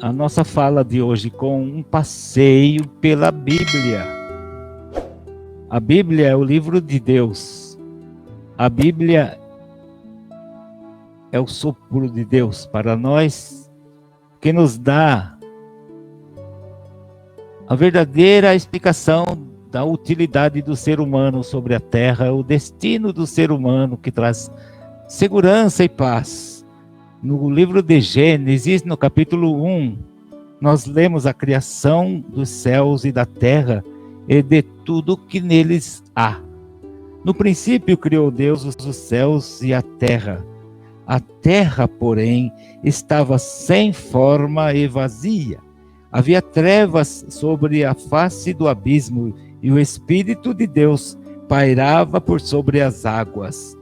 a nossa fala de hoje com um passeio pela Bíblia. A Bíblia é o livro de Deus. A Bíblia é o sopro de Deus para nós, que nos dá a verdadeira explicação da utilidade do ser humano sobre a terra, o destino do ser humano, que traz segurança e paz. No livro de Gênesis, no capítulo 1, nós lemos a criação dos céus e da terra e de tudo que neles há. No princípio criou Deus os céus e a terra. A terra, porém, estava sem forma e vazia. Havia trevas sobre a face do abismo, e o Espírito de Deus pairava por sobre as águas.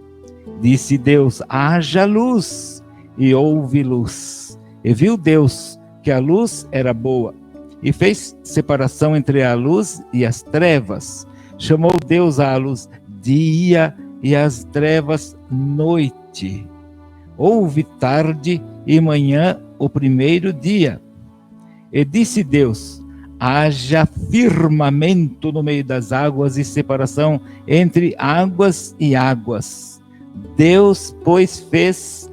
Disse Deus: haja luz, e houve luz. E viu Deus que a luz era boa, e fez separação entre a luz e as trevas. Chamou Deus a luz dia, e as trevas noite. Houve tarde e manhã o primeiro dia. E disse Deus: haja firmamento no meio das águas e separação entre águas e águas. Deus, pois, fez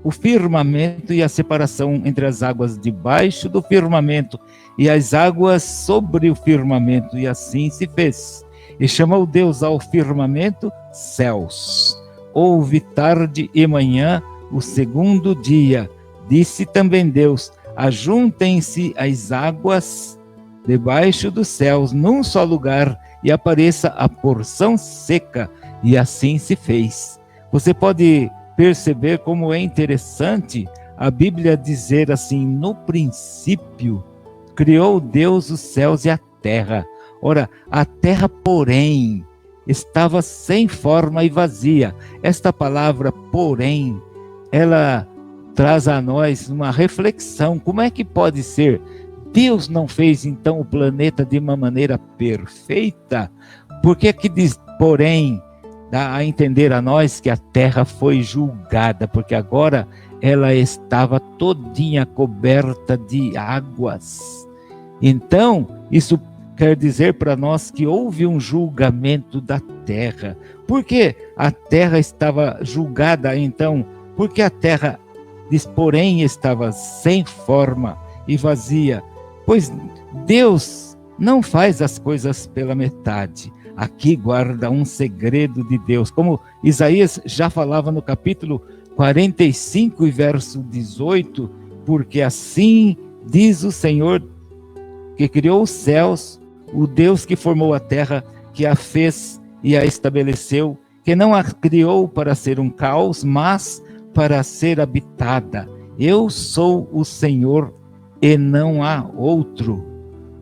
o firmamento e a separação entre as águas debaixo do firmamento e as águas sobre o firmamento, e assim se fez. E chamou Deus ao firmamento céus. Houve tarde e manhã o segundo dia. Disse também Deus: ajuntem-se as águas debaixo dos céus num só lugar, e apareça a porção seca, e assim se fez. Você pode perceber como é interessante a Bíblia dizer assim: no princípio criou Deus os céus e a terra. Ora, a terra, porém, estava sem forma e vazia. Esta palavra, porém, ela traz a nós uma reflexão. Como é que pode ser? Deus não fez então o planeta de uma maneira perfeita? Por que que diz, porém, dá a entender a nós que a terra foi julgada? Porque agora ela estava todinha coberta de águas. Então, isso quer dizer para nós que houve um julgamento da terra. Por que a terra estava julgada então? Porque a terra, diz, porém, estava sem forma e vazia. Pois Deus não faz as coisas pela metade. Aqui guarda um segredo de Deus. Como Isaías já falava no capítulo 45 e verso 18, porque assim diz o Senhor que criou os céus, o Deus que formou a terra, que a fez e a estabeleceu, que não a criou para ser um caos, mas para ser habitada. Eu sou o Senhor e não há outro.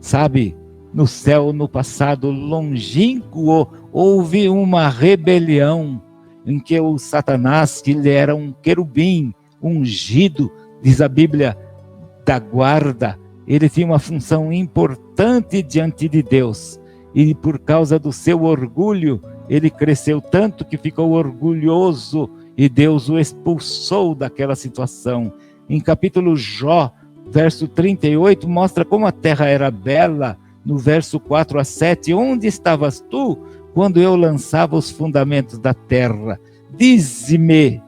Sabe, no céu, no passado longínquo, houve uma rebelião em que o Satanás, que ele era um querubim ungido, diz a Bíblia, da guarda, ele tinha uma função importante diante de Deus. E por causa do seu orgulho, ele cresceu tanto que ficou orgulhoso e Deus o expulsou daquela situação. Em capítulo Jó, verso 38, mostra como a terra era bela. No verso 4 a 7, onde estavas tu quando eu lançava os fundamentos da terra? Dize-me,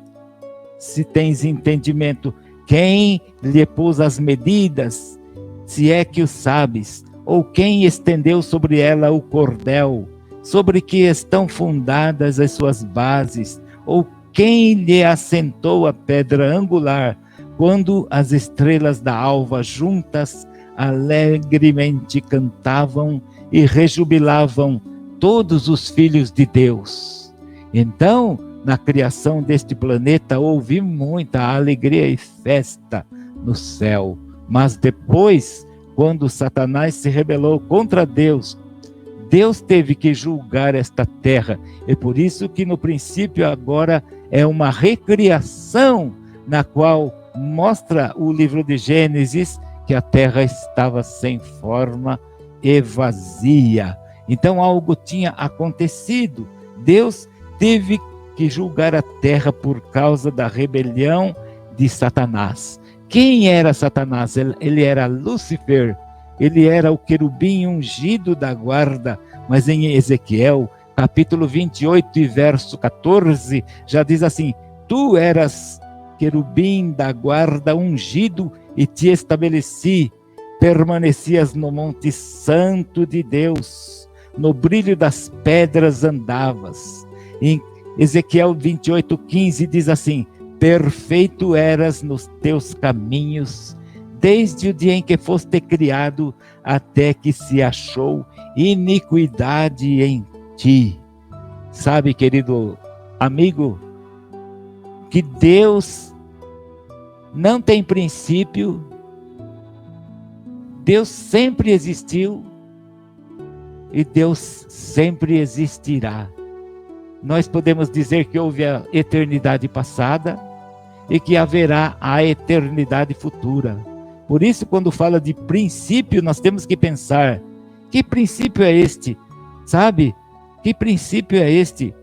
se tens entendimento, quem lhe pôs as medidas, se é que o sabes, ou quem estendeu sobre ela o cordel, sobre que estão fundadas as suas bases, ou quem lhe assentou a pedra angular, quando as estrelas da alva juntas alegremente cantavam e rejubilavam todos os filhos de Deus. Então, na criação deste planeta, houve muita alegria e festa no céu. Mas depois, quando Satanás se rebelou contra Deus, Deus teve que julgar esta terra. É por isso que no princípio agora é uma recriação, na qual mostra o livro de Gênesis que a terra estava sem forma e vazia. Então algo tinha acontecido. Deus teve que julgar a terra por causa da rebelião de Satanás. Quem era Satanás? Ele era Lúcifer, ele era o querubim ungido da guarda, mas em Ezequiel, capítulo 28 e verso 14, já diz assim: tu eras querubim da guarda ungido e te estabeleci, permanecias no monte santo de Deus, no brilho das pedras andavas. Em Ezequiel 28:15 diz assim: perfeito eras nos teus caminhos, desde o dia em que foste criado, até que se achou iniquidade em ti. Sabe, querido amigo, que Deus não tem princípio, Deus sempre existiu e Deus sempre existirá. Nós podemos dizer que houve a eternidade passada e que haverá a eternidade futura. Por isso, quando fala de princípio, nós temos que pensar: que princípio é este? Sabe? Que princípio é este?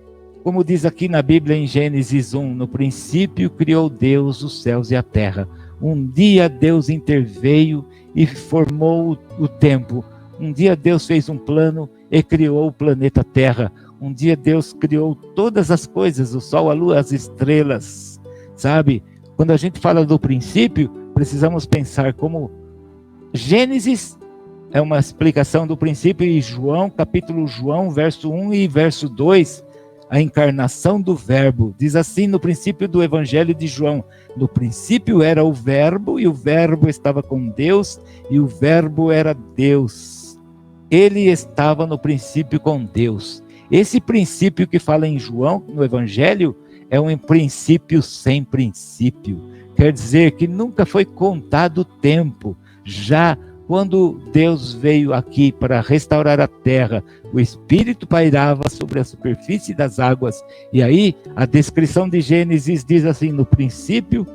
Como diz aqui na Bíblia em Gênesis 1, no princípio criou Deus os céus e a terra. Um dia Deus interveio e formou o tempo. Um dia Deus fez um plano e criou o planeta Terra. Um dia Deus criou todas as coisas, o sol, a lua, as estrelas. Sabe? Quando a gente fala do princípio, precisamos pensar como Gênesis é uma explicação do princípio, e João, capítulo João, verso 1 e verso 2, a encarnação do verbo. Diz assim no princípio do Evangelho de João: no princípio era o verbo, e o verbo estava com Deus, e o verbo era Deus. Ele estava no princípio com Deus. Esse princípio que fala em João, no Evangelho, é um princípio sem princípio. Quer dizer que nunca foi contado o tempo. Já quando Deus veio aqui para restaurar a terra, o Espírito pairava sobre a superfície das águas. E aí, a descrição de Gênesis diz assim: no princípio,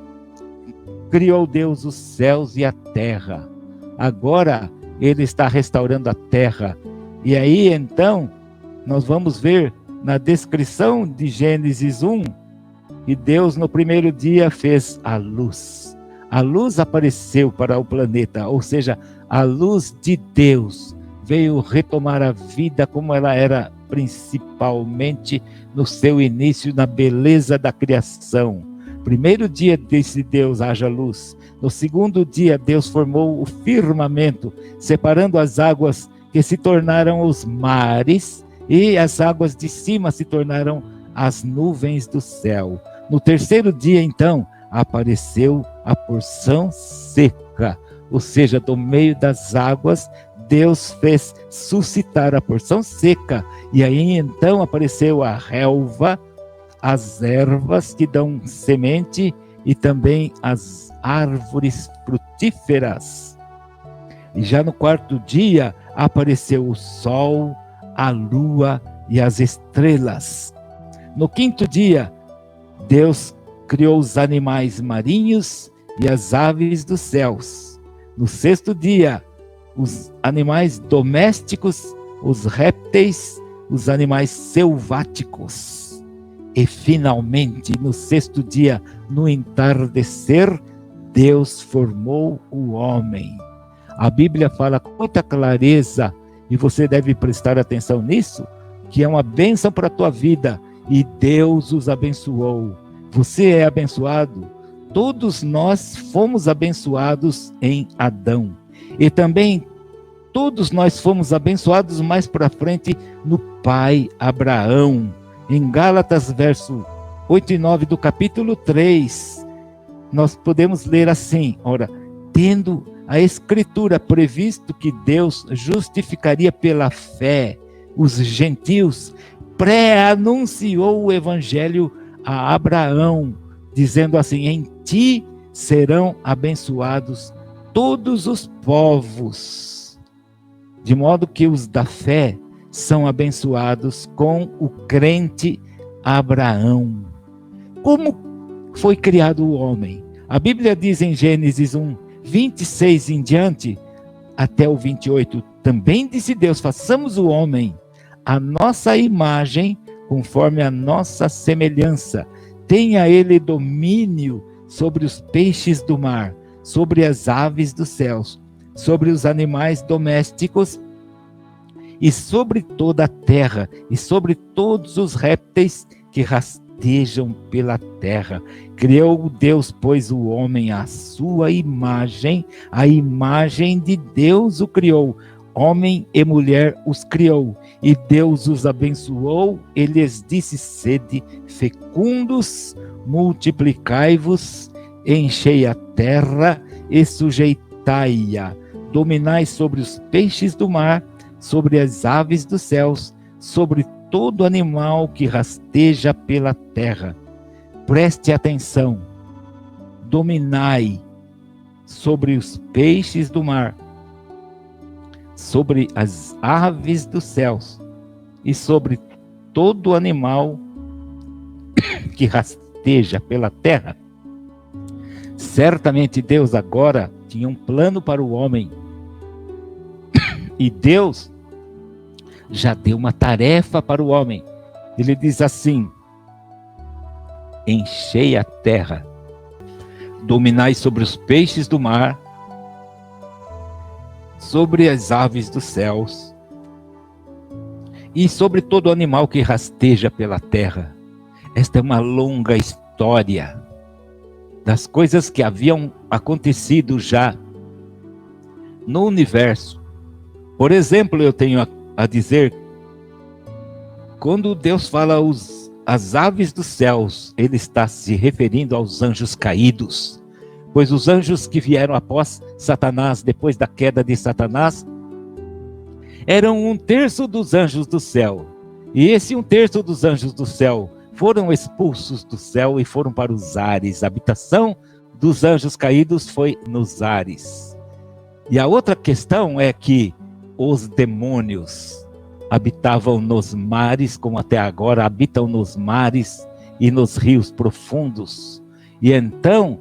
criou Deus os céus e a terra. Agora, Ele está restaurando a terra. E aí, então, nós vamos ver na descrição de Gênesis 1, que Deus no primeiro dia fez a luz. A luz apareceu para o planeta, ou seja, a luz de Deus veio retomar a vida como ela era principalmente no seu início, na beleza da criação. Primeiro dia disse Deus: haja luz. No segundo dia, Deus formou o firmamento, separando as águas que se tornaram os mares, e as águas de cima se tornaram as nuvens do céu. No terceiro dia, então, apareceu a porção seca, ou seja, do meio das águas, Deus fez suscitar a porção seca, e aí então apareceu a relva, as ervas que dão semente e também as árvores frutíferas. E já no quarto dia apareceu o sol, a lua e as estrelas. No quinto dia, Deus criou os animais marinhos e as aves dos céus. No sexto dia, os animais domésticos, os répteis, os animais selváticos. E finalmente, no sexto dia, no entardecer, Deus formou o homem. A Bíblia fala com muita clareza, e você deve prestar atenção nisso, que é uma bênção para a tua vida, e Deus os abençoou. Você é abençoado. Todos nós fomos abençoados em Adão. E também todos nós fomos abençoados mais para frente no pai Abraão. Em Gálatas, verso 8 e 9 do capítulo 3, nós podemos ler assim: ora, tendo a Escritura previsto que Deus justificaria pela fé os gentios, pré-anunciou o Evangelho a Abraão, dizendo assim: em ti serão abençoados todos os povos. De modo que os da fé são abençoados com o crente Abraão. Como foi criado o homem? A Bíblia diz em Gênesis 1, 26 em diante, até o 28, também disse Deus: façamos o homem a nossa imagem, conforme a nossa semelhança. Tenha ele domínio sobre os peixes do mar, sobre as aves dos céus, sobre os animais domésticos e sobre toda a terra, e sobre todos os répteis que rastejam pela terra. Criou Deus, pois, o homem à sua imagem, a imagem de Deus o criou. Homem e mulher os criou, e Deus os abençoou, e lhes disse: sede fecundos, multiplicai-vos, enchei a terra e sujeitai-a, dominai sobre os peixes do mar, sobre as aves dos céus, sobre todo animal que rasteja pela terra. Preste atenção, dominai sobre os peixes do mar, sobre as aves dos céus e sobre todo animal que rasteja pela terra. Certamente Deus agora tinha um plano para o homem. E Deus já deu uma tarefa para o homem. Ele diz assim: enchei a terra, dominai sobre os peixes do mar, sobre as aves dos céus e sobre todo animal que rasteja pela terra. Esta é uma longa história das coisas que haviam acontecido já no universo. Por exemplo, eu tenho a dizer, quando Deus fala as aves dos céus, ele está se referindo aos anjos caídos, pois os anjos que vieram após Satanás, depois da queda de Satanás, eram 1/3 dos anjos do céu. E esse 1/3 dos anjos do céu foram expulsos do céu e foram para os ares. A habitação dos anjos caídos foi nos ares. E a outra questão é que os demônios habitavam nos mares, como até agora habitam nos mares e nos rios profundos. E então,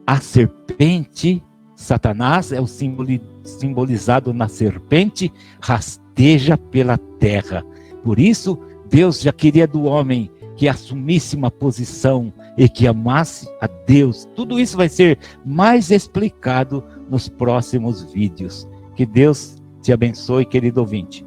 a serpente, Satanás, é o simbolizado na serpente, rasteja pela terra. Por isso, Deus já queria do homem que assumisse uma posição e que amasse a Deus. Tudo isso vai ser mais explicado nos próximos vídeos. Que Deus te abençoe, querido ouvinte.